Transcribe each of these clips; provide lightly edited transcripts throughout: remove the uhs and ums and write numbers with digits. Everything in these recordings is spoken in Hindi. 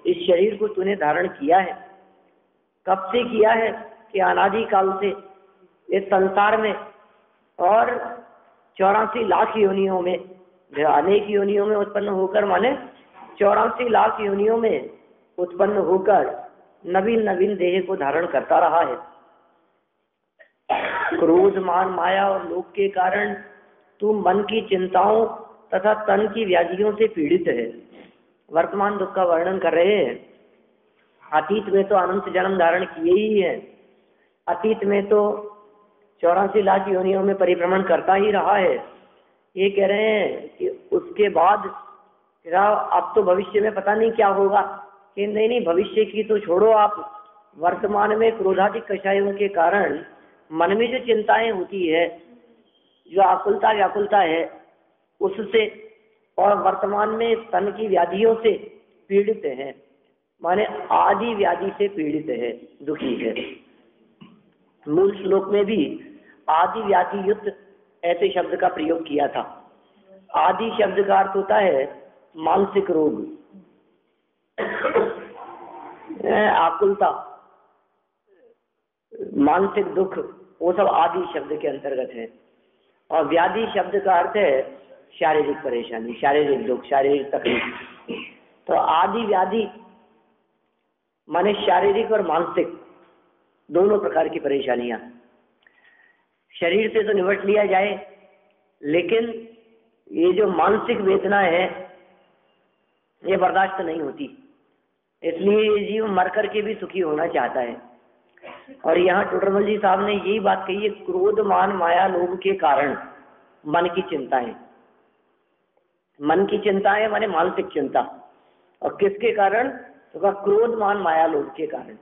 इस शरीर को तूने धारण किया है। कब से किया है कि अनादि काल से इस संसार में और 84 लाख योनियों में, अनेक योनियों में उत्पन्न होकर, माने 84 लाख योनियों में उत्पन्न होकर नवीन नवीन देह को धारण करता रहा है। क्रोध, मान, माया और लोभ के कारण तू मन की चिंताओं तथा तन की व्याधियों से पीड़ित है। वर्तमान दुख का वर्णन कर रहे हैं। अतीत में तो अनंत जन्म धारण किए ही है, अतीत में तो 84 लाख योनियों में परिभ्रमण करता ही रहा है। ये कह रहे हैं कि उसके बाद अब तो भविष्य में पता नहीं क्या होगा। कि नहीं, भविष्य की तो छोड़ो आप, वर्तमान में क्रोधाधिक कषायों के कारण मन में जो चिंताएं होती है, जो आकुलता व्याकुलता है, उससे और वर्तमान में तन की व्याधियों से पीड़ित है, माने आदि व्याधि से पीड़ित है, दुखी है। मूल श्लोक में भी आदि व्याधि युक्त ऐसे शब्द का प्रयोग किया था। आदि शब्द का अर्थ होता है मानसिक रोग, आकुलता, मानसिक दुख, वो सब आदि शब्द के अंतर्गत है। और व्याधि शब्द का अर्थ है शारीरिक परेशानी, शारीरिक दुख, शारीरिक तकलीफ। तो आदि व्याधि माने शारीरिक और मानसिक दोनों प्रकार की परेशानियां। शरीर से तो निपट लिया जाए, लेकिन ये जो मानसिक वेदना है ये बर्दाश्त नहीं होती, इसलिए ये जीव मर करके भी सुखी होना चाहता है। और यहाँ टोडरमल जी साहब ने यही बात कही है, क्रोध, मान, माया, लोभ के कारण मन की चिंताएं। मन की चिंताएं माने मानसिक चिंता। और किसके कारण? तो कहा क्रोध, मान, माया, लोभ के कारण,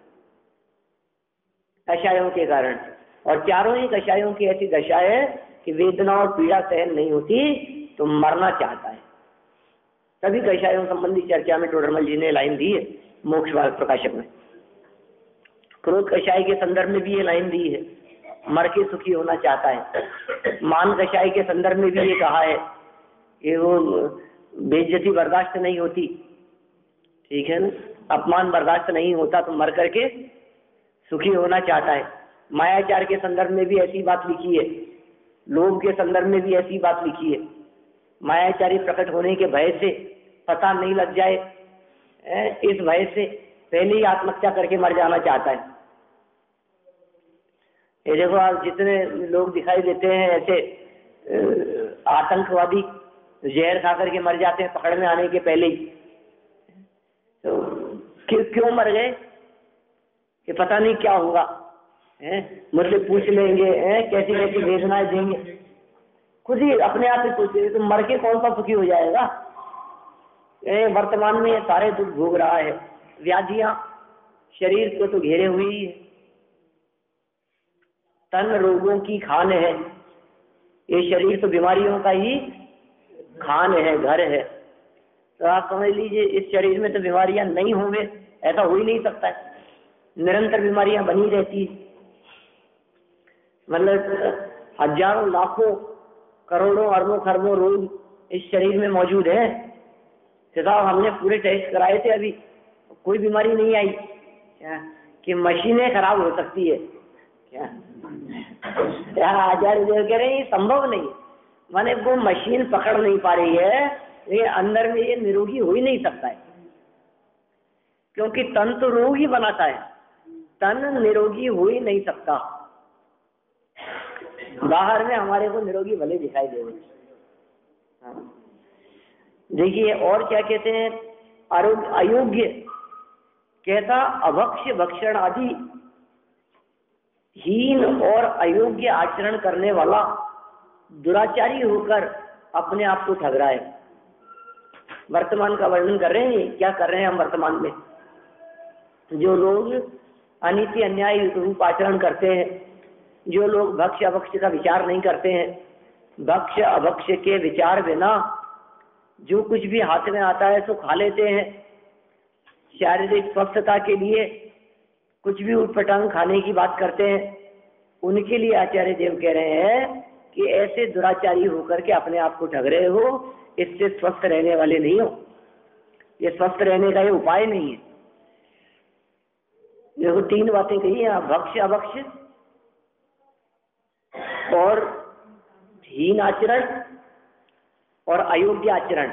कषायों के कारण। और चारों ही कषायों की ऐसी दशा है कि वेदना और पीड़ा सहन नहीं होती तो मरना चाहता है। सभी कषायों संबंधी चर्चा में टोडरमल जी ने लाइन दी है मोक्ष मार्ग प्रकाशक में। क्रोध कषाय के संदर्भ में भी ये लाइन दी है, मर के सुखी होना चाहता है। मान कषाय के संदर्भ में भी ये कहा है कि वो बेइज्जती बर्दाश्त नहीं होती, ठीक है ना, अपमान बर्दाश्त नहीं होता तो मर करके सुखी होना चाहता है। मायाचार के संदर्भ में भी ऐसी बात लिखी है, लोभ के संदर्भ में भी ऐसी बात लिखी है। मायाचारी प्रकट होने के भय से, पता नहीं लग जाए इस भय से पहले ही आत्महत्या करके मर जाना चाहता है। ये देखो आप जितने लोग दिखाई देते हैं ऐसे आतंकवादी, जहर खा करके मर जाते हैं पकड़ में आने के पहले ही। तो क्यों मर गए? कि पता नहीं क्या होगा, मुझसे पूछ लेंगे, कैसी कैसी वेदनाएं देंगे। खुद ही अपने आप ही सोच रहे तो मर के कौन सा सुखी हो जाएगा। वर्तमान में ये सारे दुख भोग रहा है, व्याधियां शरीर को तो घेरे हुई है, तन रोगों की खान है। ये शरीर तो बीमारियों का ही खान है, घर है। तो आप समझ लीजिए इस शरीर में तो बीमारियां नहीं होंगे, ऐसा हो ही नहीं सकता है। निरंतर बीमारियां बनी रहती है, मतलब हजारों, लाखों, करोड़ों, अरबों, खरबों रोग इस शरीर में मौजूद है। साहब हमने पूरे टेस्ट कराए थे, अभी कोई बीमारी नहीं आई। क्या कि मशीनें खराब हो सकती है क्या? आचार्य देव कह रहे हैं ये संभव नहीं, माने वो मशीन पकड़ नहीं पा रही है, ये अंदर में ये निरोगी हो ही नहीं सकता है, क्योंकि तन तो रोग ही बनाता है, तन निरोगी हो ही नहीं सकता। बाहर में हमारे को निरोगी भले दिखाई दे। देखिए और क्या कहते हैं, अयोग्य, कहता अभक्ष्य, भक्षण आदि हीन और अयोग्य आचरण करने वाला दुराचारी होकर अपने आप को ठग रहा है। वर्तमान का वर्णन कर रहे हैं, क्या कर रहे हैं हम वर्तमान में। जो लोग अनीति अन्याय रूप आचरण करते हैं, जो लोग भक्ष्य अभक्ष्य का विचार नहीं करते हैं, भक्ष्य अभक्ष्य के विचार बिना जो कुछ भी हाथ में आता है तो खा लेते हैं, शारीरिक स्वस्थता के लिए कुछ भी उटपटांग खाने की बात करते हैं, उनके लिए आचार्य देव कह रहे हैं कि ऐसे दुराचारी होकर के अपने आप को ठग रहे हो, इससे स्वस्थ रहने वाले नहीं हो। ये स्वस्थ रहने का ये उपाय नहीं है। देखो 3 बातें कही हैं, भक्ष अभक्ष और हीन आचरण और अयोग्य आचरण,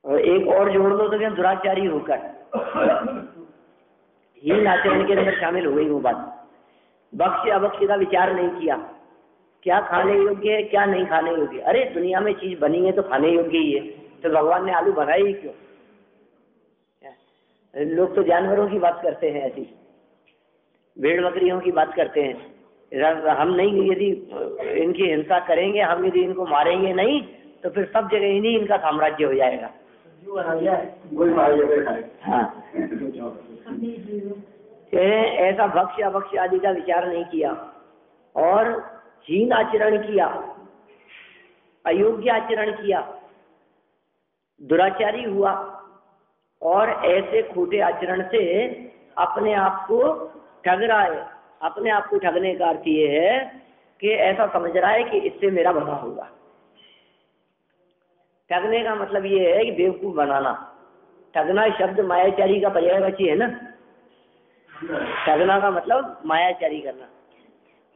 और एक और जोड़ दो तो क्या, दुराचारी होकर। हीन आचरण के अंदर शामिल हो गई वो बात। भक्ष्य अभक्ष्य का विचार नहीं किया, क्या खाने योग्य है क्या नहीं खाने योग्य। अरे दुनिया में चीज बनी है तो खाने योग्य ही है, तो भगवान ने आलू बनाए ही क्यों। लोग तो जानवरों की बात करते हैं, ऐसी भेड़ बकरियों की बात करते हैं। हम नहीं, यदि इनकी हिंसा करेंगे, हम यदि इनको मारेंगे नहीं, तो फिर सब जगह इन्हीं इनका साम्राज्य हो जाएगा। हाँ, ऐसा भक्ष्य अभक्ष्य आदि का विचार नहीं किया और हीन आचरण किया, अयोग्य आचरण किया, दुराचारी हुआ, और ऐसे खोटे आचरण से अपने आप को ठग रहा है। अपने आप को ठगने का अर्थ ये है कि ऐसा समझ रहा है कि इससे मेरा भला होगा। ठगने का मतलब ये है कि बेवकूफ बनाना। ठगना शब्द मायाचारी का पर्यायवाची है ना। ठगना का मतलब मायाचारी करना,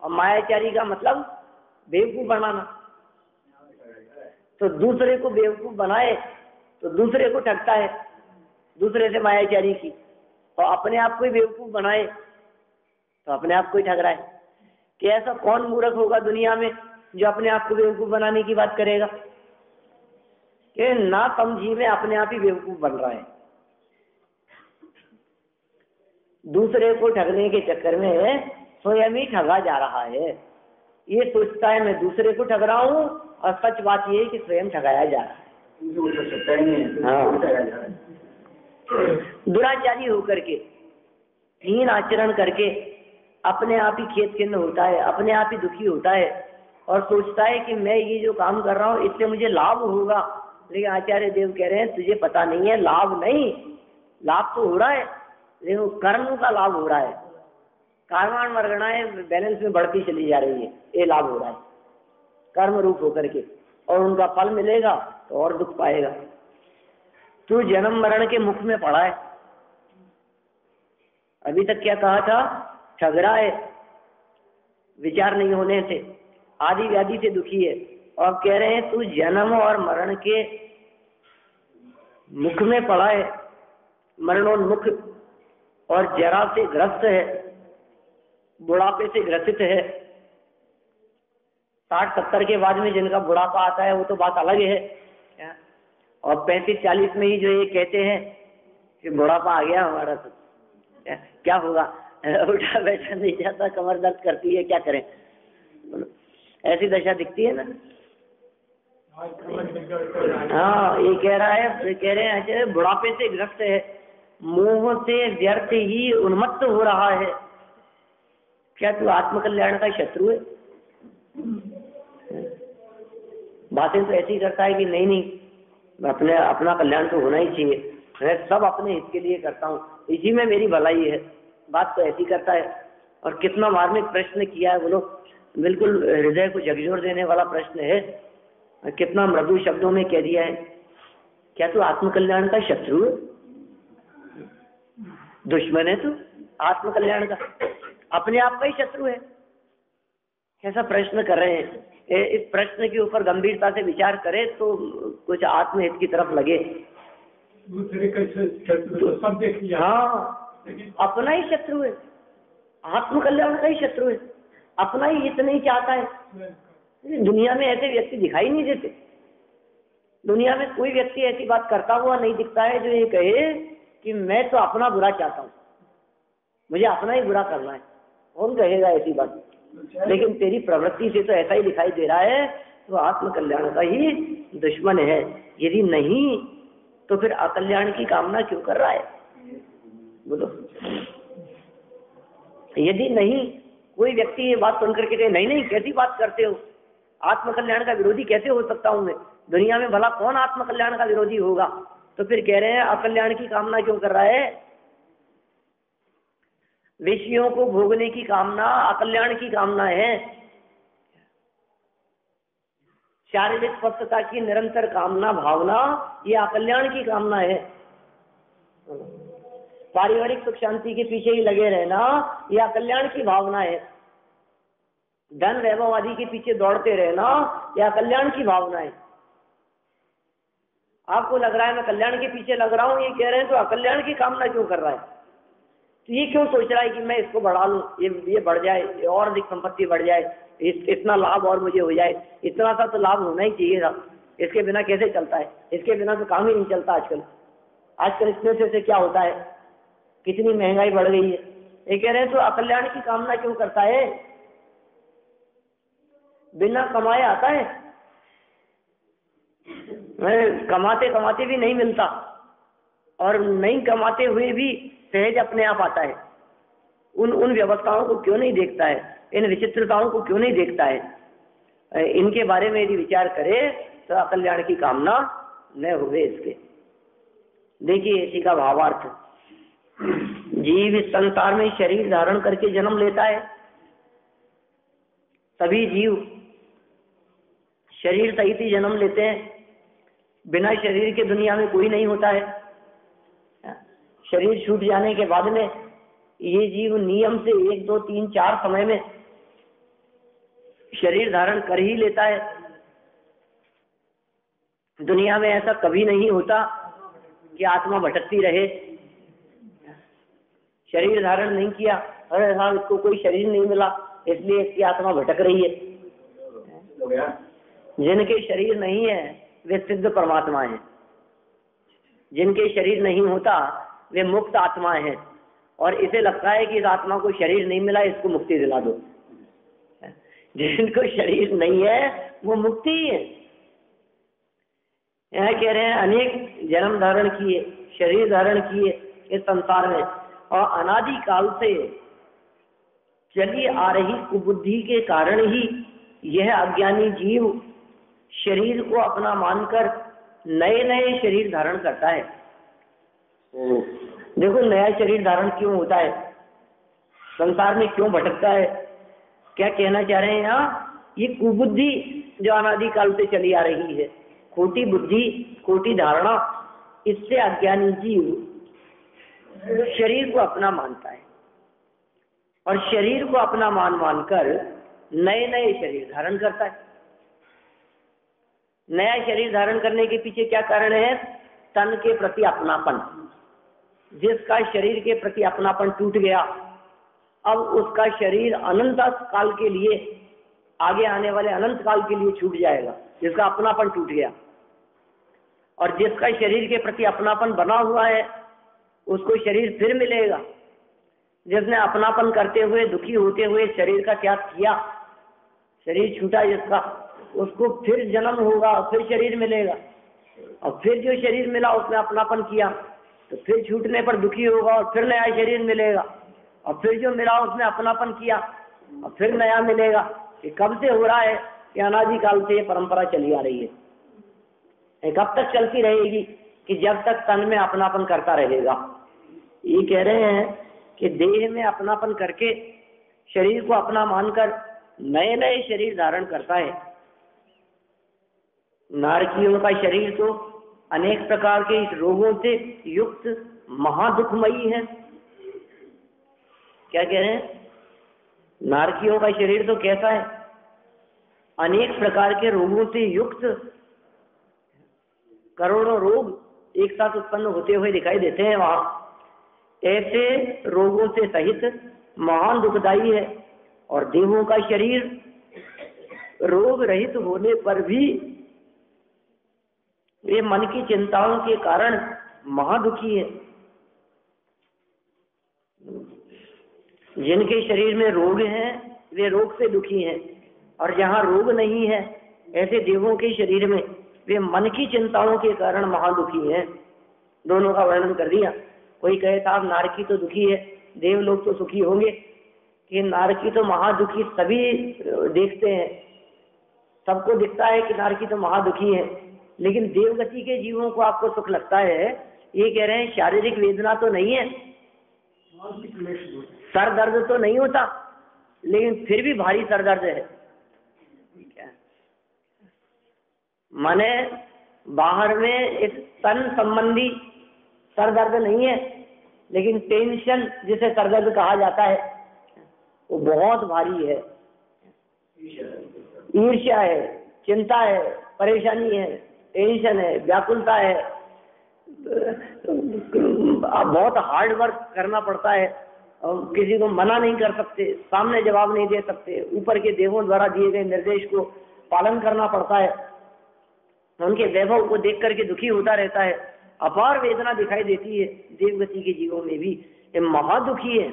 और मायाचारी का मतलब बेवकूफ बनाना। तो दूसरे को बेवकूफ बनाए तो दूसरे को ठगता है, दूसरे से मायाचारी की। और अपने आप को ही बेवकूफ बनाए तो अपने आप को ही ठग रहा है। कि ऐसा कौन मूर्ख होगा दुनिया में जो अपने आप को बेवकूफ बनाने की बात करेगा। कि ना समझी में अपने आप ही बेवकूफ बन रहा है। दूसरे को ठगने के चक्कर में स्वयं ही ठगा जा रहा है। ये सोचता है मैं दूसरे को ठग रहा हूँ, और सच बात ये है कि स्वयं ठगाया जा रहा है। हाँ। दुराचारी होकर के, हीन आचरण करके अपने आप ही खेत खिन्न होता है, अपने आप ही दुखी होता है, और सोचता है कि मैं ये जो काम कर रहा हूँ इससे मुझे लाभ होगा। लेकिन आचार्य देव कह रहे हैं तुझे पता नहीं है, लाभ नहीं, लाभ तो हो रहा है लेकिन कर्म का लाभ हो रहा है। कार्माण वर्गणाएं बैलेंस में बढ़ती चली जा रही है, ये लाभ हो रहा है कर्म रूप होकर के, और उनका फल मिलेगा तो और दुख पाएगा। तू जन्म मरण के मुख में पड़ा है। अभी तक क्या कहा था, ठग रहा है विचार नहीं होने से, आदि व्याधि से दुखी है, और कह रहे हैं तू जन्म और मरण के मुख में पड़ा है, मरणोन्मुख, और जरा से ग्रस्त है, बुढ़ापे से ग्रसित है। 60-70 के बाद में जिनका बुढ़ापा आता है वो तो बात अलग है, और 35-40 में ही जो ये कहते हैं कि बुढ़ापा आ गया हमारा, तो क्या होगा, उठा बैठा नहीं जाता, कमर दर्द करती है, क्या करें। ऐसी दशा दिखती है ना। हाँ, ये कह रहा है, कह रहे हैं बुढ़ापे से ग्रस्त है, मोह से व्यर्थ ही उन्मत्त हो रहा है। क्या तू आत्मकल्याण का शत्रु है? बातें तो ऐसी करता है कि नहीं नहीं, अपना कल्याण तो होना ही चाहिए, मैं सब अपने हित के लिए करता हूँ, इसी में मेरी भलाई है। बात तो ऐसी करता है। और कितना मार्मिक प्रश्न किया है बोलो, बिल्कुल हृदय को झकझोर देने वाला प्रश्न है, कितना मृदु शब्दों में कह दिया है। क्या तू आत्मकल्याण का शत्रु है? दुश्मन है तू आत्मकल्याण का, अपने आप का ही शत्रु है। ऐसा प्रश्न कर रहे हैं। इस प्रश्न के ऊपर गंभीरता से विचार करें तो कुछ आत्महित की तरफ लगे। दूसरे का शत्रु तो सब देख लिया। हाँ, अपना ही शत्रु है, आत्मकल्याण का ही शत्रु है, अपना ही हित नहीं चाहता है। दुनिया में ऐसे व्यक्ति दिखाई नहीं देते। दुनिया में कोई व्यक्ति ऐसी बात करता हुआ नहीं दिखता है जो ये कहे कि मैं तो अपना बुरा चाहता हूँ, मुझे अपना ही बुरा करना है। कौन कहेगा ऐसी बात? लेकिन तेरी प्रवृत्ति से तो ऐसा ही दिखाई दे रहा है, तो आत्मकल्याण का ही दुश्मन है। यदि नहीं तो फिर अकल्याण की कामना क्यों कर रहा है? बोलो। यदि नहीं, कोई व्यक्ति ये बात सुन करके कहे नहीं नहीं कैसी बात करते हो, आत्मकल्याण का विरोधी कैसे हो सकता हूं मैं, दुनिया में भला कौन आत्मकल्याण का विरोधी होगा, तो फिर कह रहे हैं अकल्याण की कामना क्यों कर रहा है? विषयों को भोगने की कामना अकल्याण की कामना है। शारीरिक स्वस्थता की निरंतर कामना भावना ये अकल्याण की कामना है। पारिवारिक सुख शांति के पीछे ही लगे रहना यह अकल्याण की भावना है। धन वैभव आदि के पीछे दौड़ते रहना यह कल्याण की भावना है। आपको लग रहा है मैं कल्याण के पीछे लग रहा हूं, ये कह रहे हैं तो अकल्याण की कामना क्यों कर रहा है? तो ये क्यों सोच रहा है कि मैं इसको बढ़ा लूं, ये बढ़ जाए, और अधिक संपत्ति बढ़ जाए, इतना लाभ और मुझे हो जाए। इतना सा तो लाभ होना ही चाहिए था, इसके बिना कैसे चलता है? इसके बिना तो काम ही नहीं चलता आजकल। आजकल इसमें से क्या होता है, कितनी महंगाई बढ़ गई है। ये कह रहे हैं तो अकल्याण की कामना क्यों करता है? बिना कमाए आता है, कमाते कमाते भी नहीं मिलता, और नहीं कमाते हुए भी सहज अपने आप आता है। उन व्यवस्थाओं को क्यों नहीं देखता है? इन विचित्रताओं को क्यों नहीं देखता है? इनके बारे में यदि विचार करे तो अकल्याण की कामना न हुए इसके। देखिए इसी का भावार्थ, जीव इस संसार में शरीर धारण करके जन्म लेता है। सभी जीव शरीर सहित ही जन्म लेते हैं। बिना शरीर के दुनिया में कोई नहीं होता है। शरीर छूट जाने के बाद में ये जीव नियम से 1, 2, 3, 4 समय में शरीर धारण कर ही लेता है। दुनिया में ऐसा कभी नहीं होता कि आत्मा भटकती रहे। शरीर धारण नहीं किया, अरे हाँ इसको कोई शरीर नहीं मिला इसलिए इसकी आत्मा भटक रही है। जिनके शरीर नहीं है वे सिद्ध परमात्मा हैं। जिनके शरीर नहीं होता वे मुक्त आत्मा हैं, और इसे लगता है कि इस आत्मा को शरीर नहीं मिला, इसको मुक्ति दिला दो। जिनको शरीर नहीं है वो मुक्ति ही है। यह कह रहे हैं अनेक जन्म धारण किए, शरीर धारण किए इस संसार में, और अनादि काल से चली आ रही कुबुद्धि के कारण ही यह अज्ञानी जीव शरीर को अपना मानकर नए नए शरीर धारण करता है। देखो नया शरीर धारण क्यों होता है, संसार में क्यों भटकता है? क्या कहना चाह रहे हैं यहाँ? ये कुबुद्धि जो अनादि काल से चली आ रही है, खोटी बुद्धि, खोटी धारणा, इससे अज्ञानी जीव शरीर को अपना मानता है, और शरीर को अपना मानकर नए नए शरीर धारण करता है। नया शरीर धारण करने के पीछे क्या कारण है? तन के प्रति अपनापन। जिसका शरीर के प्रति अपनापन टूट गया, अब उसका शरीर अनंत काल के लिए, आगे आने वाले अनंत काल के लिए छूट जाएगा, जिसका अपनापन टूट गया। और जिसका शरीर के प्रति अपनापन बना हुआ है उसको शरीर फिर मिलेगा। जिसने अपनापन करते हुए, दुखी होते हुए शरीर का त्याग किया, शरीर छूटा जिसका, उसको फिर जन्म होगा, फिर शरीर मिलेगा। और फिर जो शरीर मिला उसने अपनापन किया तो फिर छूटने पर दुखी होगा, और फिर नया शरीर मिलेगा। और फिर जो मिला उसने अपनापन किया और फिर नया मिलेगा। ये कब से हो रहा है? कि अनादि काल से ये परंपरा चली आ रही है। कब तक चलती रहेगी? कि जब तक तन में अपनापन करता रहेगा। ये कह रहे हैं कि देह में अपनापन करके शरीर को अपना मानकर नए नए शरीर धारण करता है। नारकियों का शरीर तो अनेक प्रकार के इस रोगों से युक्त महादुखमयी है। क्या कह रहे हैं? नारकियों का शरीर तो कैसा है? अनेक प्रकार के रोगों से युक्त, करोड़ों रोग एक साथ उत्पन्न होते हुए दिखाई देते हैं वहां। ऐसे रोगों से सहित महान दुखदाई है। और देवों का शरीर रोग रहित होने पर भी वे मन की चिंताओं के कारण महादुखी है। जिनके शरीर में रोग हैं वे रोग से दुखी हैं, और जहाँ रोग नहीं है ऐसे देवों के शरीर में वे मन की चिंताओं के कारण महादुखी हैं। दोनों का वर्णन कर दिया। कोई कहे साहब नारकी तो दुखी है, देव लोग तो सुखी होंगे। कि नारकी तो महादुखी सभी देखते हैं, सबको दिखता है कि नारकी तो महादुखी है, लेकिन देवगति के जीवों को आपको सुख लगता है। ये कह रहे हैं शारीरिक वेदना तो नहीं है, सर दर्द तो नहीं होता, लेकिन फिर भी भारी सर दर्द है। माने बाहर में एक तन संबंधी सर दर्द नहीं है, लेकिन टेंशन जिसे सर दर्द कहा जाता है वो बहुत भारी है। ईर्ष्या है, चिंता है, परेशानी है, टेंशन है, व्याकुलता है, बहुत हार्ड वर्क करना पड़ता है, किसी को मना नहीं कर सकते, सामने जवाब नहीं दे सकते, ऊपर के देवों द्वारा दिए गए निर्देश को पालन करना पड़ता है, उनके वैभव को देख करके दुखी होता रहता है, अपार वेदना दिखाई देती है देवगति के जीवों में भी, ये महादुखी है।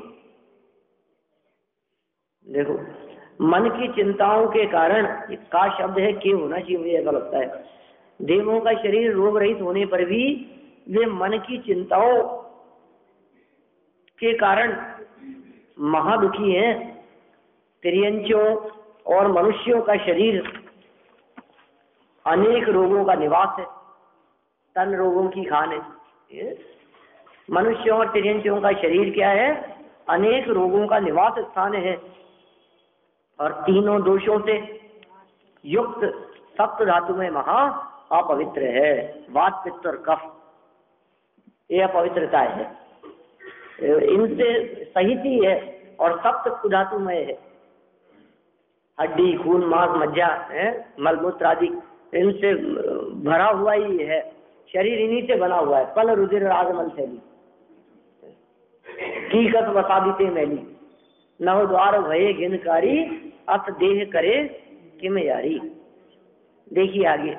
देखो मन की चिंताओं के कारण, का शब्द है के होना चाहिए, मुझे ऐसा लगता है। देवों का शरीर रोग रहित होने पर भी वे मन की चिंताओं के कारण महादुखी हैं। तिर्यंचों और मनुष्यों का शरीर अनेक रोगों का निवास है, तन रोगों की खान है। मनुष्यों और तिर्यंचों का शरीर क्या है? अनेक रोगों का निवास स्थान है, और तीनों दोषों से युक्त सप्त धातु में महा अपवित्र है। वात, पित्त और कफ, ये अपवित्रता है, इनसे सहित ही है, और सप्त धातु में है। हड्डी, खून, मांस, मज्जा, मलमूत्र आदि इनसे भरा हुआ ही है। शरीर इन्हीं से बना हुआ है। पल, रुधिर, आगमन, थैली, कीकत वसादिते मैली, नव द्वार भये घिनकारी, अत देह करे किम यारी। देखिए आगे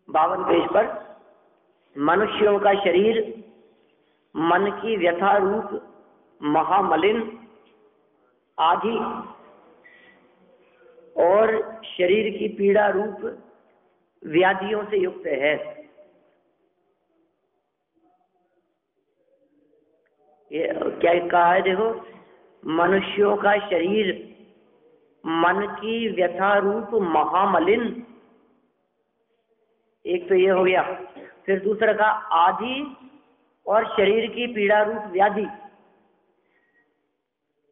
52 पेज पर, मनुष्यों का शरीर मन की व्यथा रूप महामलिन आदि और शरीर की पीड़ा रूप व्याधियों से युक्त है। ये क्या कहा है? देखो, मनुष्यों का शरीर मन की व्यथा रूप महामलिन, एक तो ये हो गया। फिर दूसरा का आदि और शरीर की पीड़ा रूप व्याधि,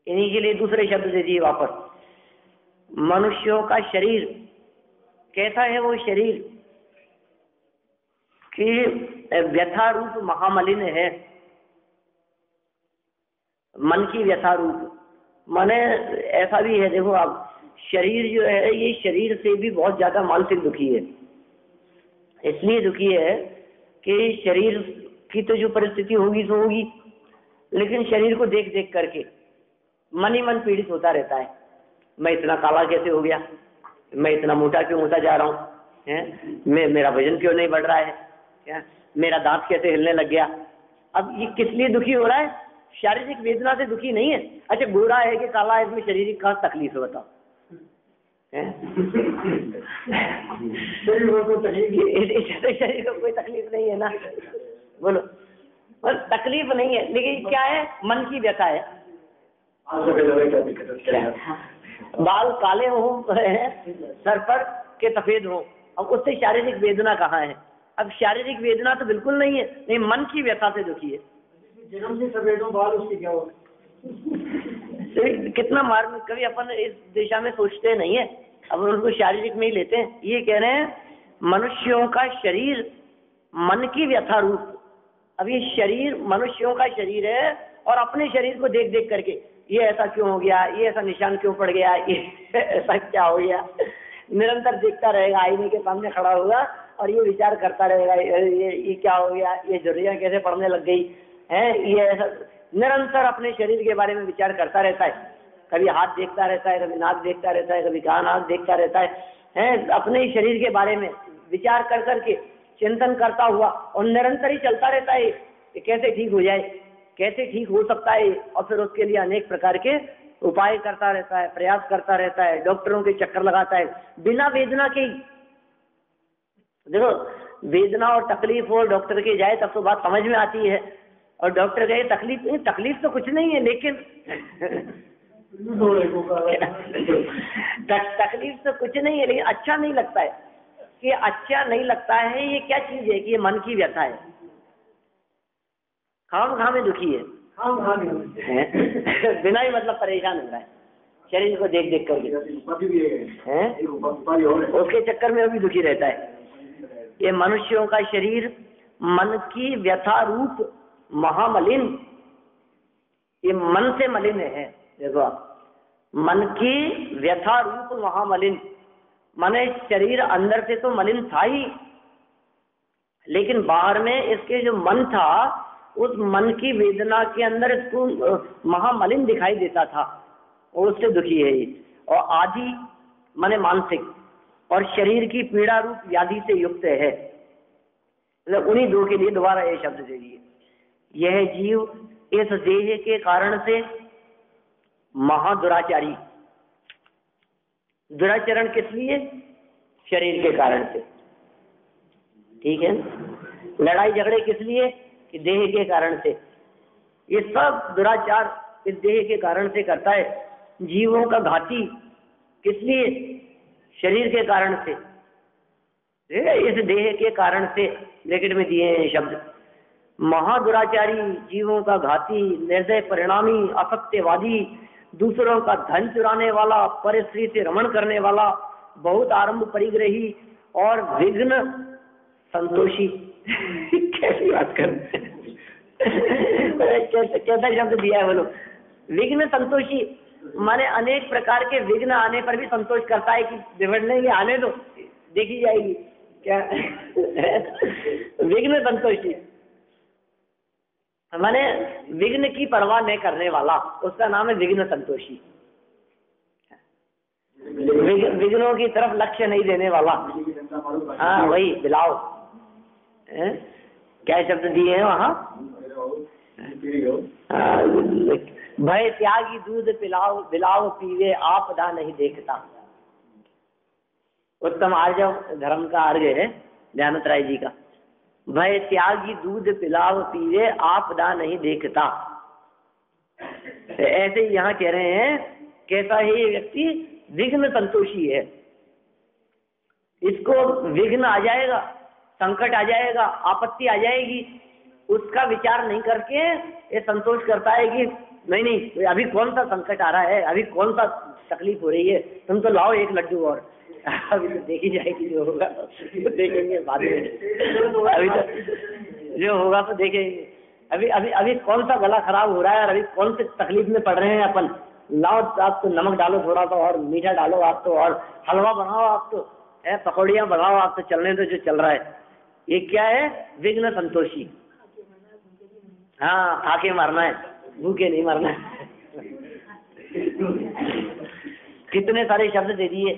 इन्हीं के लिए दूसरे शब्द दे दिए वापस। मनुष्यों का शरीर कैसा है? वो शरीर की व्यथा रूप महामलिन है। मन की व्यथा रूप माने ऐसा भी है, देखो आप, शरीर जो है ये शरीर से भी बहुत ज्यादा मानसिक दुखी है। इसलिए दुखी है कि शरीर की तो जो परिस्थिति होगी सो होगी, लेकिन शरीर को देख देख करके मन ही मन पीड़ित होता रहता है। मैं इतना काला कैसे हो गया, मैं इतना मोटा क्यों होता जा रहा हूँ, मेरा वजन क्यों नहीं बढ़ रहा है, मेरा दांत कैसे हिलने लग गया। अब ये किस लिए दुखी हो रहा है? शारीरिक वेदना से दुखी नहीं है। अच्छा, गोरा है कि काला है, इसमें शारीरिक का तकलीफ है, बताओ। शरीर को कोई तकलीफ नहीं है ना, बोलो। और तकलीफ नहीं है, लेकिन क्या है? मन की व्यथा है। बाल काले हो, सर पर के सफेद हो, अब उससे शारीरिक वेदना कहाँ है? अब शारीरिक वेदना तो बिल्कुल नहीं है, नहीं, मन की व्यथा से दुखी है। जन्म से सफेद हो बाल, उसकी क्या हो? कितना मार, कभी अपन इस दिशा में सोचते नहीं है, अब उनको शारीरिक में ही लेते हैं। ये कह रहे हैं मनुष्यों का शरीर मन की व्यथा रूप। अब ये शरीर मनुष्यों का शरीर है, और अपने शरीर को देख देख करके ये ऐसा क्यों हो गया, ये ऐसा निशान क्यों पड़ गया, ये ऐसा क्या हो गया, निरंतर देखता रहेगा। आईने के सामने खड़ा होगा और ये विचार करता रहेगा, ये क्या हो गया, ये झुर्रियां कैसे पड़ने लग गई है, ये ऐसा निरंतर अपने शरीर के बारे में विचार करता रहता है। कभी हाथ देखता रहता है, कभी नाक देखता रहता है, कभी कान आंख देखता रहता है, अपने शरीर के बारे में विचार कर करके चिंतन करता हुआ, और निरंतर ही चलता रहता है कि कैसे ठीक हो जाए, कैसे ठीक हो सकता है, और फिर उसके लिए अनेक प्रकार के उपाय करता रहता है, प्रयास करता रहता है, डॉक्टरों के चक्कर लगाता है, बिना वेदना के। देखो, वेदना और तकलीफ हो, डॉक्टर के जाए तब तो बात समझ में आती है, और डॉक्टर कहे तकलीफ तो कुछ नहीं है, लेकिन तकलीफ तो कुछ नहीं है, लेकिन अच्छा नहीं लगता है। कि अच्छा नहीं लगता है, ये क्या चीज है? कि ये मन की व्यथा है, खाम में दुखी है, बिना ही मतलब परेशान हो रहा है। शरीर को देख देख करके हैं, उसके चक्कर में भी दुखी रहता है। ये मनुष्यों का शरीर मन की व्यथा रूप महामलिन, ये मन से मलिन है। देखो, मन की व्यथा रूप महामलिन, माने शरीर अंदर से तो मलिन था ही, लेकिन बाहर में इसके जो मन था, उस मन की वेदना के अंदर इसको महामलिन दिखाई देता था, और उससे दुखी है ये। और आदि माने मानसिक, और शरीर की पीड़ा रूप व्याधि से युक्त है। मतलब उन्हीं दो के लिए दोबारा ये शब्द दे दिए। यह जीव इस देह के कारण से महादुराचारी, दुराचरण किस लिए? शरीर के कारण से, ठीक है। लड़ाई झगड़े किस लिए? कि देह के कारण से। ये सब दुराचार इस देह के कारण से करता है। जीवों का घाती किस लिए? शरीर के कारण से, इस देह के कारण से ब्रैकेट में दिए हैं शब्द। महादुराचारी, जीवों का घाती, निर्दय परिणामी, असत्यवादी, दूसरों का धन चुराने वाला, पर स्त्री से रमण करने वाला, बहुत आरंभ परिग्रही और विघ्न संतोषी। कैसी बात कर कैसा शब्द दिया है बोलो। विघ्न संतोषी माने अनेक प्रकार के विघ्न आने पर भी संतोष करता है कि बिगड़ने के आने दो, देखी जाएगी क्या। विघ्न संतोषी माने विघ्न की परवाह नहीं करने वाला, उसका नाम है विघ्न संतोषी। विघ्नों की तरफ लक्ष्य नहीं देने वाला, हाँ वही बिलाव। क्या शब्द दिए हैं वहाँ? भय त्यागी दूध पिलाओ, बिलाव पीवे आपदा नहीं देखता। उत्तम आर्य धर्म का आर्य है ध्यानत राय जी का। भय त्यागी दूध पिलाव पीवे आपदा नहीं देखता। ऐसे ही यहाँ कह रहे हैं कैसा है ये व्यक्ति? विघ्न संतोषी है। इसको विघ्न आ जाएगा, संकट आ जाएगा, आपत्ति आ जाएगी, उसका विचार नहीं करके ये संतोष करता है कि नहीं अभी कौन सा संकट आ रहा है, अभी कौन सा तकलीफ हो रही है, तुम तो लाओ एक लड्डू और। अभी तो देखी जाएगी जो होगा, तो देखेंगे बाद में। अभी तो जो होगा तो देखेंगे। अभी अभी अभी कौन सा गला खराब हो रहा है और अभी कौन से तकलीफ में पड़ रहे हैं अपन, लाओ आप तो नमक डालो थोड़ा सा और मीठा डालो आप तो, और हलवा बनाओ आप तो, पकौड़ियाँ बनाओ आप तो, चलने तो जो चल रहा है। ये क्या है? विघ्न संतोषी। हाँ, खाके मरना है, भूखे नहीं मरना है। कितने सारे शब्द दे दिए,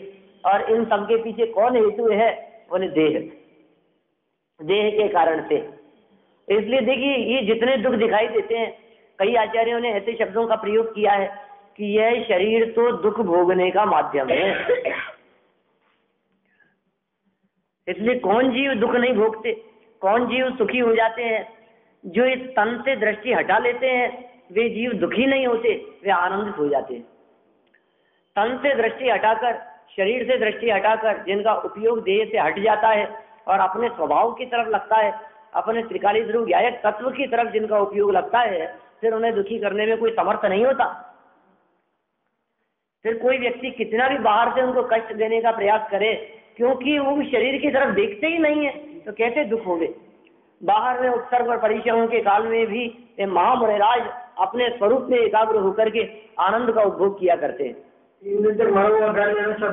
और इन सब के पीछे कौन हेतु है? बोले देह, देह के कारण से। इसलिए देखिए ये जितने दुख दिखाई देते हैं, कई आचार्यों ने ऐसे शब्दों का प्रयोग किया है कि यह शरीर तो दुख भोगने का माध्यम है। इसलिए कौन जीव दुख नहीं भोगते, कौन जीव सुखी हो जाते हैं? जो इस तन से दृष्टि हटा लेते हैं वे जीव दुखी नहीं होते, वे आनंदित हो जाते हैं। तन से दृष्टि हटाकर, शरीर से दृष्टि हटाकर जिनका उपयोग देह से हट जाता है और अपने स्वभाव की तरफ लगता है, अपने त्रिकाली ध्रुव ज्ञायक तत्व की तरफ जिनका उपयोग लगता है, फिर उन्हें दुखी करने में कोई समर्थ नहीं होता। फिर कोई व्यक्ति कितना भी बाहर से उनको कष्ट देने का प्रयास करे, क्योंकि वो शरीर की तरफ देखते ही नहीं है, तो कैसे दुख होंगे। बाहर में उत्सर्ग और परिचयों के काल में भी ये महामुनिराज अपने स्वरूप में एकाग्र होकर के आनंद का उपभोग किया करते हैं।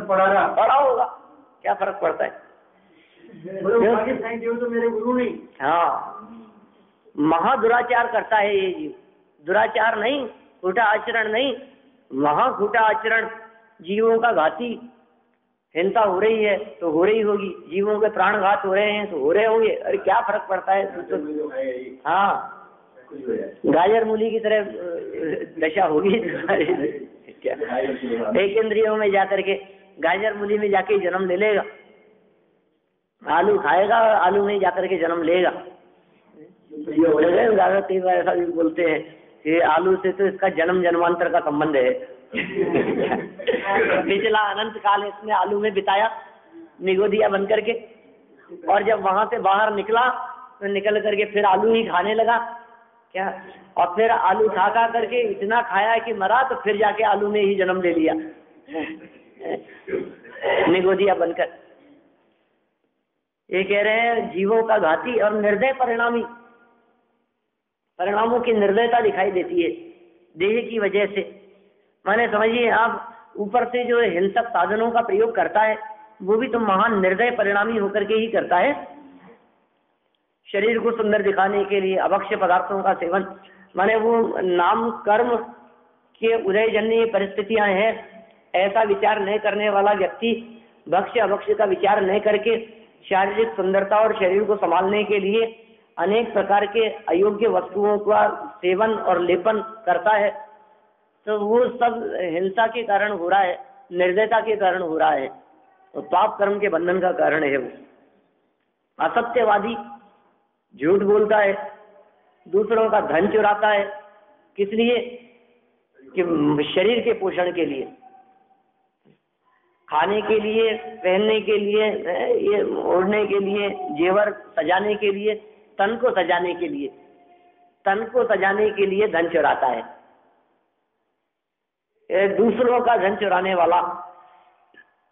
बड़ा होगा, क्या फर्क पड़ता है? तो मेरे गुरु नहीं। हाँ, महादुराचार करता है ये जीव। दुराचार नहीं, खोटा आचरण नहीं, महाखोटा आचरण, जीवों का घाती। हिंसा हो रही है तो हो रही होगी, जीवों के प्राणघात हो रहे हैं तो हो रहे होंगे, अरे क्या फर्क पड़ता है? तो हाँ, गाजर मूली की तरह दशा होगी। क्या एक इंद्रियों में जाकर के गाजर मूली में जाके जन्म ले लेगा, आलू खाएगा आलू में जाकर के जन्म लेगा। ज्यादा कई बार ऐसा भी बोलते हैं कि आलू से तो इसका जन्म जन्मांतर का संबंध है। पिछला अनंत काल इसने आलू में बिताया निगोदिया बन करके, और जब वहां से बाहर निकला तो निकल करके फिर आलू ही खाने लगा, क्या, और फिर आलू खा खा करके इतना खाया कि मरा, तो फिर जाके आलू ने ही जन्म ले लिया निगोदिया बनकर। ये कह रहे हैं जीवों का घाती और निर्दय परिणामी, परिणामों की निर्दयता दिखाई देती है देह की वजह से। माने समझिए आप, ऊपर से जो हिंसक साधनों का प्रयोग करता है वो भी तो महान निर्दय परिणामी होकर के ही करता है। शरीर को सुंदर दिखाने के लिए अभक्ष्य पदार्थों का सेवन, माने वो नाम कर्म के उदयजन्य परिस्थितियां हैं, ऐसा विचार नहीं करने वाला व्यक्ति भक्ष्य अभक्ष्य का विचार नहीं करके शारीरिक सुंदरता और शरीर को संभालने के लिए अनेक प्रकार के अयोग्य वस्तुओं का सेवन और लेपन करता है, तो वो सब हिंसा के कारण हो रहा है, निर्दयता के कारण हो रहा है, तो पाप कर्म के बंधन का कारण है वो। असत्यवादी झूठ बोलता है, दूसरों का धन चुराता है, किस लिए? कि शरीर के पोषण के लिए, खाने के लिए, पहनने के लिए, ये ओढ़ने के लिए, जेवर सजाने के लिए, तन को सजाने के लिए, तन को सजाने के लिए धन चुराता है। दूसरों का धन चुराने वाला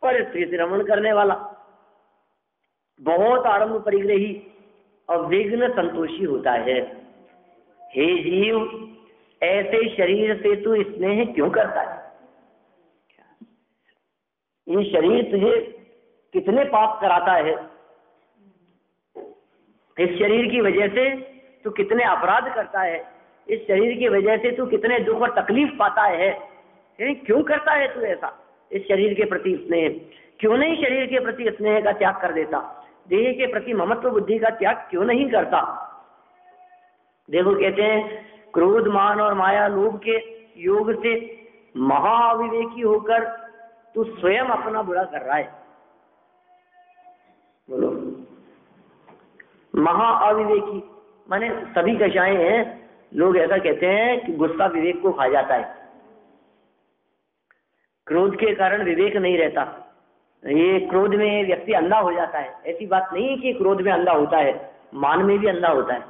और स्त्री से रमण करने वाला बहुत आरंभ परिग्रही और विघ्न संतोषी होता है। हे जीव, ऐसे शरीर से तू स्नेह क्यों करता है? ये शरीर तुझे कितने पाप कराता है, इस शरीर की वजह से तू कितने अपराध करता है, इस शरीर की वजह से तू कितने दुख और तकलीफ पाता है, क्यों करता है तू ऐसा? इस शरीर के प्रति स्नेह क्यों नहीं, शरीर के प्रति स्नेह का त्याग कर देता, देह के प्रति ममत्व बुद्धि का त्याग क्यों नहीं करता? देखो कहते हैं क्रोध मान और माया लोभ के योग से महाअविवेकी होकर तू स्वयं अपना बुरा कर रहा है। बोलो, महाअविवेकी माने सभी कषाएं हैं। लोग ऐसा कहते हैं कि गुस्सा विवेक को खा जाता है, क्रोध के कारण विवेक नहीं रहता, ये क्रोध में व्यक्ति अंधा हो जाता है। ऐसी बात नहीं है कि क्रोध में अंधा होता है, मान में भी अंधा होता है,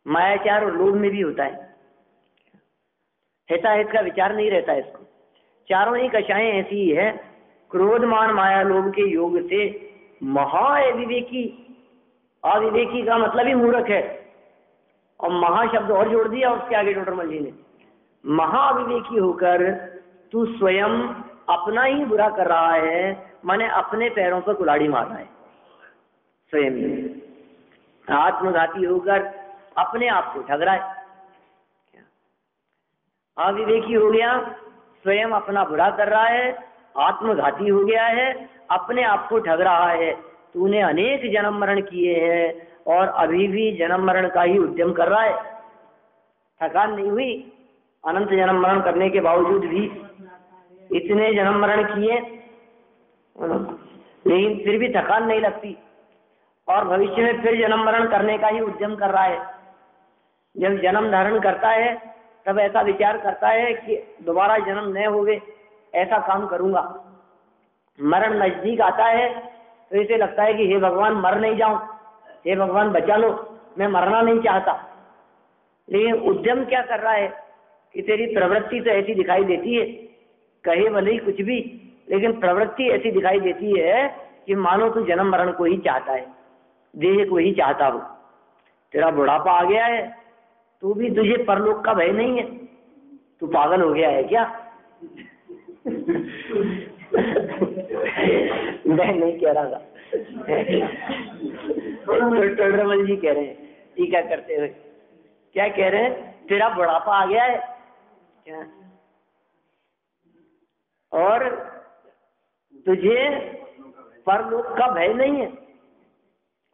मायाचार और लोभ में भी होता है। ऐसा इसका विचार नहीं रहता है इसको। चारों ही कषाएं ऐसी ही है, क्रोध मान माया लोभ के योग से महाअविवेकी, अविवेकी का मतलब ही मूर्ख है, और महाशब्द और जोड़ दिया उसके आगे डॉक्टर जी ने। महाअविवेकी होकर तू स्वयं अपना ही बुरा कर रहा है, माने अपने पैरों पर कुल्हाड़ी मार रहा है स्वयं ही। आत्मघाती होकर अपने आप को ठग रहा है। अविवेकी हो गया, स्वयं अपना बुरा कर रहा है, आत्मघाती हो गया है, अपने आप को ठग रहा है। तूने अनेक जन्म मरण किए हैं और अभी भी जन्म मरण का ही उद्यम कर रहा है, थकान नहीं हुई। अनंत जन्म मरण करने के बावजूद भी इतने जन्म मरण किए, लेकिन फिर भी थकान नहीं लगती, और भविष्य में फिर जन्म मरण करने का ही उद्यम कर रहा है। जब जन्म धारण करता है तब ऐसा विचार करता है कि दोबारा जन्म न होवे, ऐसा काम करूंगा। मरण नजदीक आता है तो इसे लगता है कि हे भगवान मर नहीं जाऊं, हे भगवान बचा लो, मैं मरना नहीं चाहता। लेकिन उद्यम क्या कर रहा है कि तेरी प्रवृत्ति तो ऐसी दिखाई देती है, कहे भले ही कुछ भी, लेकिन प्रवृत्ति ऐसी दिखाई देती है कि मानो तू जन्म मरण को ही चाहता है, देह को ही चाहता हो। तेरा बुढ़ापा आ गया है, तू भी, तुझे परलोक का भय नहीं है, तू पागल हो गया है क्या? मैं नहीं कह रहा था, टोडरमल जी कह रहे हैं टीका करते हुए। क्या कह रहे हैं? तेरा बुढ़ापा आ गया है क्या, और तुझे परलोक का भय नहीं है,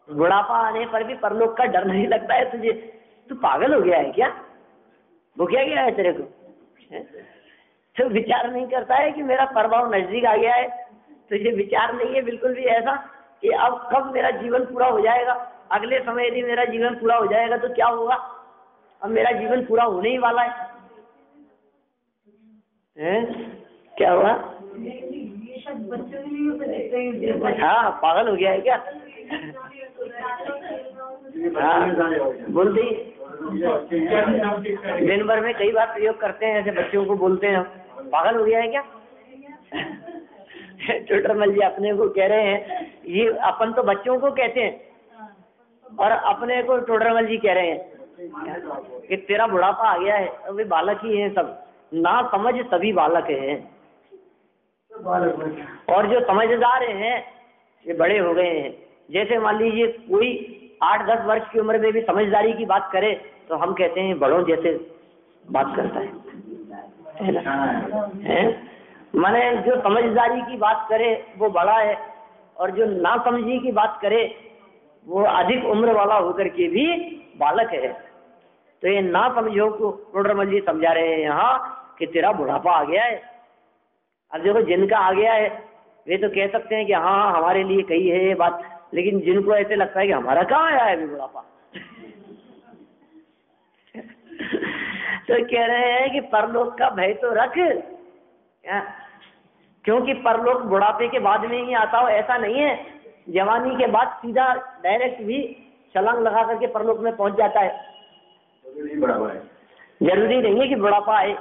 बुढ़ापा आने पर भी परलोक का डर नहीं लगता है तुझे, तू पागल हो गया है क्या? वो क्या गया है तेरे को? तो विचार नहीं करता है कि मेरा परभाव नजदीक आ गया है, तुझे विचार नहीं है बिल्कुल भी ऐसा कि अब कब मेरा जीवन पूरा हो जाएगा, अगले समय यदि मेरा जीवन पूरा हो जाएगा तो क्या होगा, अब मेरा जीवन पूरा होने ही वाला है। क्या हुआ? हाँ, पागल हो गया है क्या? हाँ, बोलते ही दिन भर में कई बार प्रयोग करते हैं, ऐसे बच्चों को बोलते हैं पागल हो गया है क्या। टोडरमल जी अपने को कह रहे हैं, ये अपन तो बच्चों को कहते हैं और अपने को टोडरमल जी कह रहे हैं कि तेरा बुढ़ापा आ गया है। अभी बालक ही है सब, ना समझ सभी बालक हैं, और जो समझदार हैं ये बड़े हो गए हैं। जैसे मान लीजिए कोई 8-10 वर्ष की उम्र में भी समझदारी की बात करे तो हम कहते हैं बड़ों जैसे बात करता है ना। माने जो समझदारी की बात करे वो बड़ा है, और जो ना समझी की बात करे वो अधिक उम्र वाला होकर के भी बालक है। तो ये ना समझो को टोडरमल जी समझा रहे हैं यहाँ कि तेरा बुढ़ापा आ गया है। अब देखो जिनका आ गया है वे तो कह सकते हैं कि हाँ हमारे लिए कही है ये बात, लेकिन जिनको ऐसे लगता है कि हमारा कहाँ आया है अभी बुढ़ापा तो कह रहे हैं कि परलोक का भय तो रख, क्योंकि परलोक बुढ़ापे के बाद में ही आता हो ऐसा नहीं है। जवानी के बाद सीधा डायरेक्ट भी छलांग लगा करके परलोक में पहुंच जाता है। जरूरी नहीं है कि बुढ़ापा आए,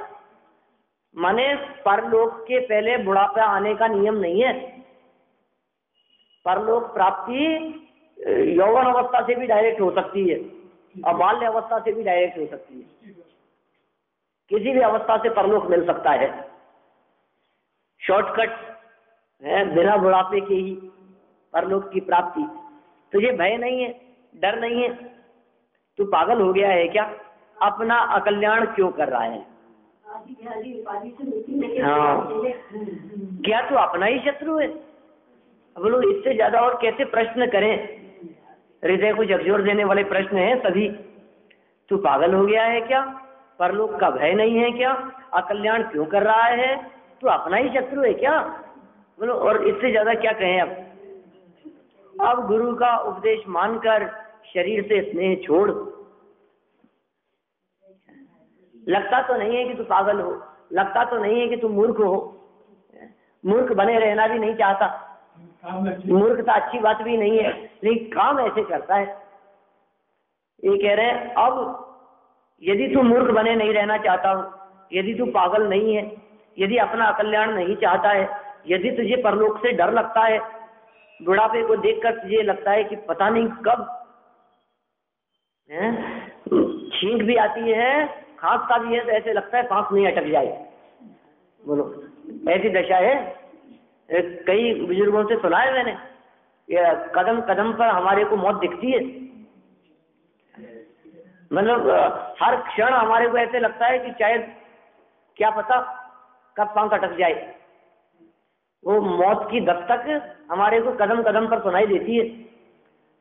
माने परलोक के पहले बुढ़ापा आने का नियम नहीं है। परलोक प्राप्ति यौवन अवस्था से भी डायरेक्ट हो सकती है और बाल्य अवस्था से भी डायरेक्ट हो सकती है। किसी भी अवस्था से परलोक मिल सकता है। शॉर्टकट है बिना बुढ़ापे के ही परलोक की प्राप्ति। तुझे भय नहीं है, डर नहीं है, तू पागल हो गया है क्या? अपना अकल्याण क्यों कर रहा है? हाँ, क्या तू अपना ही शत्रु है? बोलो इससे ज्यादा और कैसे प्रश्न करें? हृदय को झकझोर देने वाले प्रश्न हैं सभी। तू पागल हो गया है क्या? परलोक का भय नहीं है क्या? अकल्याण क्यों कर रहा है? तू अपना ही शत्रु है क्या? बोलो और इससे ज्यादा क्या कहें? अब गुरु का उपदेश मानकर शरीर से स्नेह छोड़। लगता तो नहीं है कि तू पागल हो, लगता तो नहीं है कि तू मूर्ख हो। मूर्ख बने रहना भी नहीं चाहता, मूर्खता अच्छी बात भी नहीं है, लेकिन काम ऐसे करता है। ये कह रहे हैं अब यदि तू मूर्ख बने नहीं रहना चाहता हो, यदि तू पागल नहीं है, यदि अपना अकल्याण नहीं चाहता है, यदि तुझे परलोक से डर लगता है, बुढ़ापे को देखकर तुझे लगता है कि पता नहीं कब छींक भी आती है, खांसता भी है, तो ऐसे लगता है सांस नहीं अटक जाए। बोलो ऐसी दशा है। कई बुजुर्गों से सुना है मैंने, कदम कदम पर हमारे को मौत दिखती है। मतलब हर क्षण हमारे को ऐसे लगता है कि शायद क्या पता कब सांस अटक जाए। वो मौत की दस्तक हमारे को कदम कदम पर सुनाई देती है।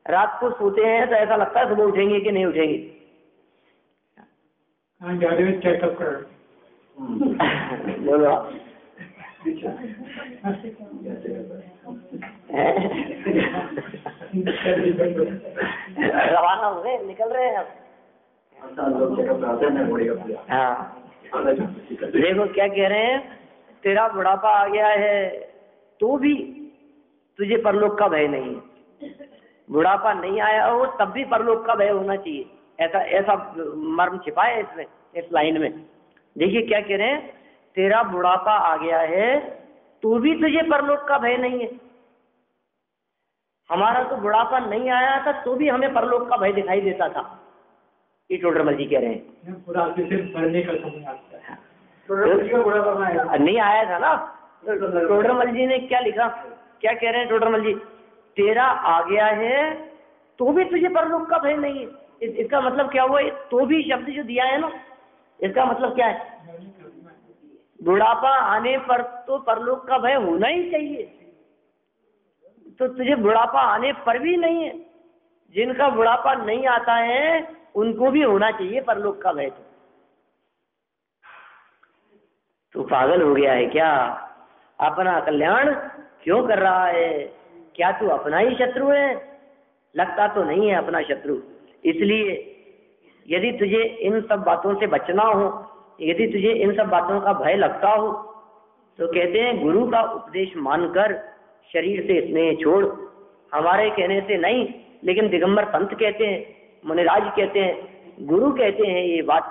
रात को सोते हैं तो ऐसा लगता है सुबह उठेंगे कि नहीं उठेंगे। चेकअप कर बोलो रवाना हो गए, निकल रहे हैं अब। हाँ देखो क्या कह रहे हैं, तेरा बुढ़ापा आ गया है तो भी तुझे परलोक का भय नहीं है। बुढ़ापा नहीं आया हो तब भी परलोक का भय होना चाहिए। ऐसा ऐसा मर्म छिपा है इसमें, इस लाइन में। देखिए क्या कह रहे हैं, तेरा बुढ़ापा आ गया है तो भी तुझे परलोक का भय नहीं है। हमारा तो बुढ़ापा नहीं आया था तो भी हमें परलोक का भय दिखाई देता था। ये टोडरमल जी कह रहे हैं। नहीं आया था ना। टोडरमल जी ने क्या लिखा, क्या कह रहे हैं टोडरमल जी, तेरा आ गया है तो भी तुझे परलोक का भय नहीं है। इसका मतलब क्या हुआ? तो भी शब्द जो दिया है ना, इसका मतलब क्या है? बुढ़ापा आने पर तो परलोक का भय होना ही चाहिए, तो तुझे बुढ़ापा आने पर भी नहीं है। जिनका बुढ़ापा नहीं आता है उनको भी होना चाहिए परलोक का भय। तू पागल हो गया है क्या? अपना कल्याण क्यों कर रहा है? क्या तू अपना ही शत्रु है? लगता तो नहीं है अपना शत्रु। इसलिए यदि तुझे इन सब बातों से बचना हो, यदि तुझे इन सब बातों का भय लगता हो, तो कहते हैं गुरु का उपदेश मानकर शरीर से स्नेह छोड़। हमारे कहने से नहीं, लेकिन दिगंबर संत कहते हैं, मुनिराज कहते हैं गुरु कहते हैं ये बात,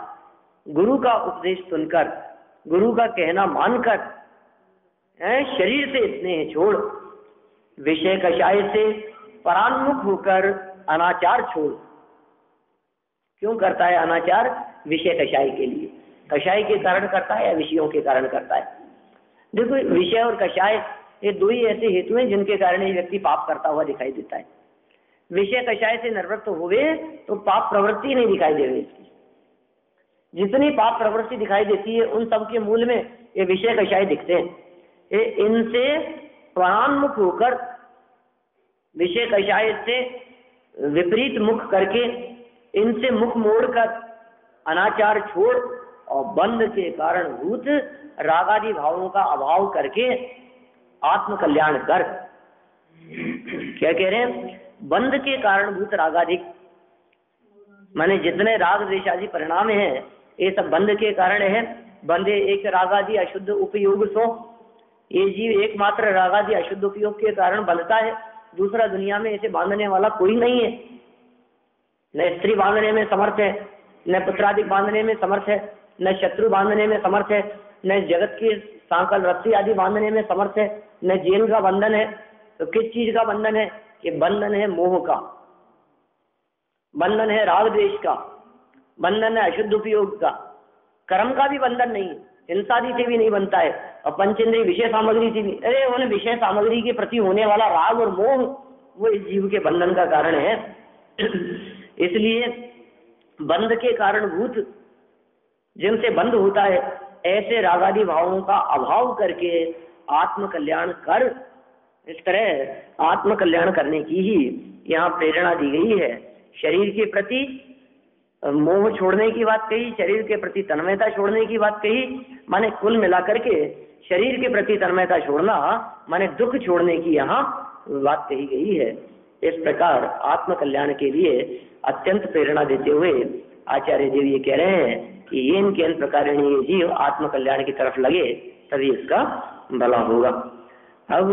गुरु का उपदेश सुनकर, गुरु का कहना मानकर शरीर से स्नेह छोड़, विषय कषाय से परान्मुख होकर अनाचार छोड़। क्यों करता है अनाचार? विषय कषाय के लिए। कषाय के कारण करता है या विषयों के कारण करता है? देखो, विषय और कषाय ये दो ही ऐसे हेतु हैं जिनके कारण ये व्यक्ति पाप करता हुआ दिखाई देता है। विषय कषाय से निवृत्त हुए तो पाप प्रवृत्ति नहीं दिखाई देगी इसकी। जितनी पाप प्रवृत्ति दिखाई देती है उन सब के मूल में ये विषय कषाय दिखते हैं। ये इनसे परान्मुख होकर, विषय कषाय से विपरीत मुख करके, इनसे मुख मोड़कर अनाचार छोड़ और बंध के कारण भूत रागादि भावों का अभाव करके आत्म कल्याण कर। क्या कह रहे हैं? बंध के कारण भूत रागाधिक, माने जितने राग द्वेष आदि परिणाम हैं ये सब बंध के कारण है। बंधे एक रागादि अशुद्ध उपयोग सो, ये जीव एकमात्र रागादि अशुद्ध उपयोग के कारण बंधता है। दूसरा दुनिया में इसे बांधने वाला कोई नहीं है। न स्त्री बांधने में समर्थ है, न पुत्रादिक बांधने में समर्थ है, न शत्रु बांधने में समर्थ है, न जगत की सांकल रस्सी आदि बांधने में समर्थ है, न जेल का बंधन है। तो किस चीज का बंधन है? कि बंधन है मोह का, बंधन है राग द्वेष का, बंधन है अशुद्ध उपयोग का। कर्म का भी बंधन नहीं, हिंसादि से भी नहीं बनता है, और पंचेंद्रिय विषय सामग्री से भी। अरे उन विषय सामग्री के प्रति होने वाला राग और मोह वो इस जीव के बंधन का कारण है। इसलिए बंध के कारण भूत जिनसे बंध होता है, ऐसे रागादि भावों का अभाव करके आत्म कल्याण कर। इस तरह आत्म कल्याण करने की ही यहाँ प्रेरणा दी गई है। शरीर के प्रति मोह छोड़ने की बात कही, शरीर के प्रति तन्मयता छोड़ने की बात कही। माने कुल मिलाकर के शरीर के प्रति तन्मयता छोड़ना माने दुख छोड़ने की यहाँ बात कही गई है। इस प्रकार आत्म कल्याण के लिए अत्यंत प्रेरणा देते हुए आचार्य देव ये कह रहे हैं कि ये इनके प्रकार ये जीव आत्म कल्याण की तरफ लगे तभी इसका भला होगा। अब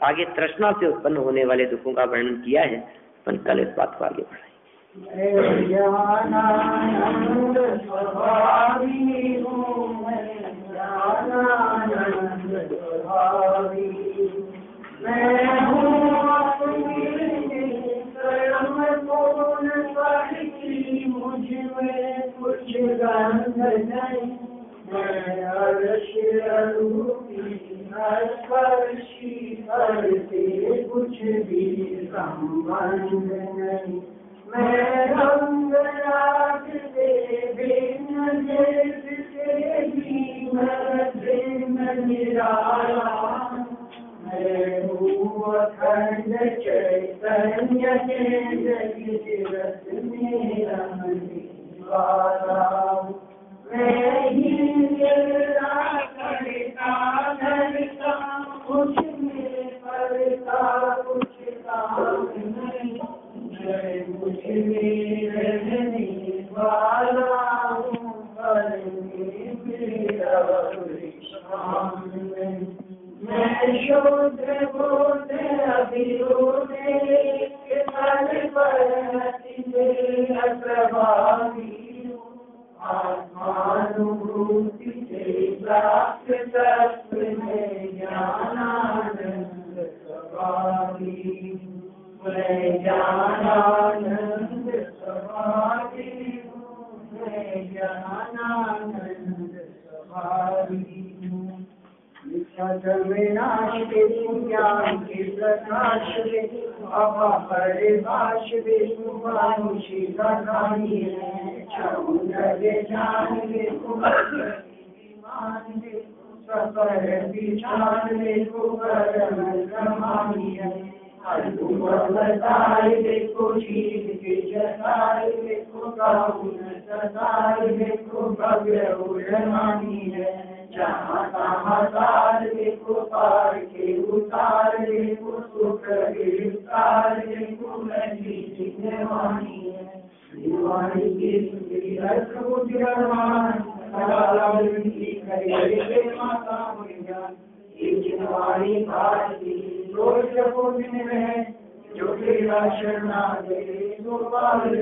आगे तृष्णा से उत्पन्न होने वाले दुखों का वर्णन किया है, अपन कल इस बात को आगे बढ़ाएंगे। कुछ गंध नहीं, कुछ भी संबंध नहीं। मैं रंग राग से बिन देश से भी मैं निराला। मैं हूँ अखंड चैतन्य के जगत रस में रमने वाला। मैं ही करता धरता, कुछ में करता कुछ काम नहीं। मैं मुझ में रहने वाला हूँ, पर मेरा विश्राम नहीं। मैं शोध बोध अभिरोध प्रभावी आत्मानुभूति से प्राप्त तत्व में ज्ञानानंद स्वभावी। मैं ज्ञानानंद स्वभावी हूँ, मैं ज्ञानानंद स्वभावी हूँ। विनाश के ज्ञान के प्रकाश में परिभाष विषि का कहानी है। जान देखो शील के जताए देखो गाउन सताए देखो भव्य उड़ानी है। जहाँ तहाँ तार देखो पार के उतार देखो सुख के उतार देखो नदी जितवानी है। दीवानी की सुंदरी रसमान माता मुझा ये जितवानी भारती रोज को दिन है। जो तेरा शरणागत गोपाल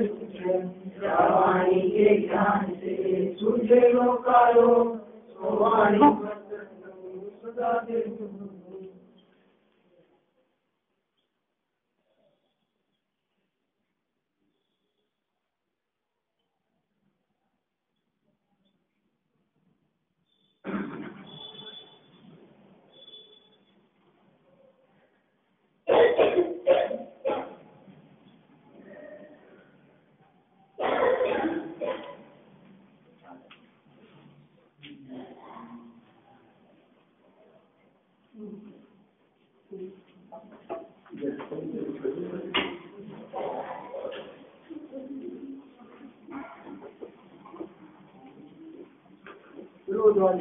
वाणी के ज्ञान से तुझे लोकायो वाणी सदा दे।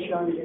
शांति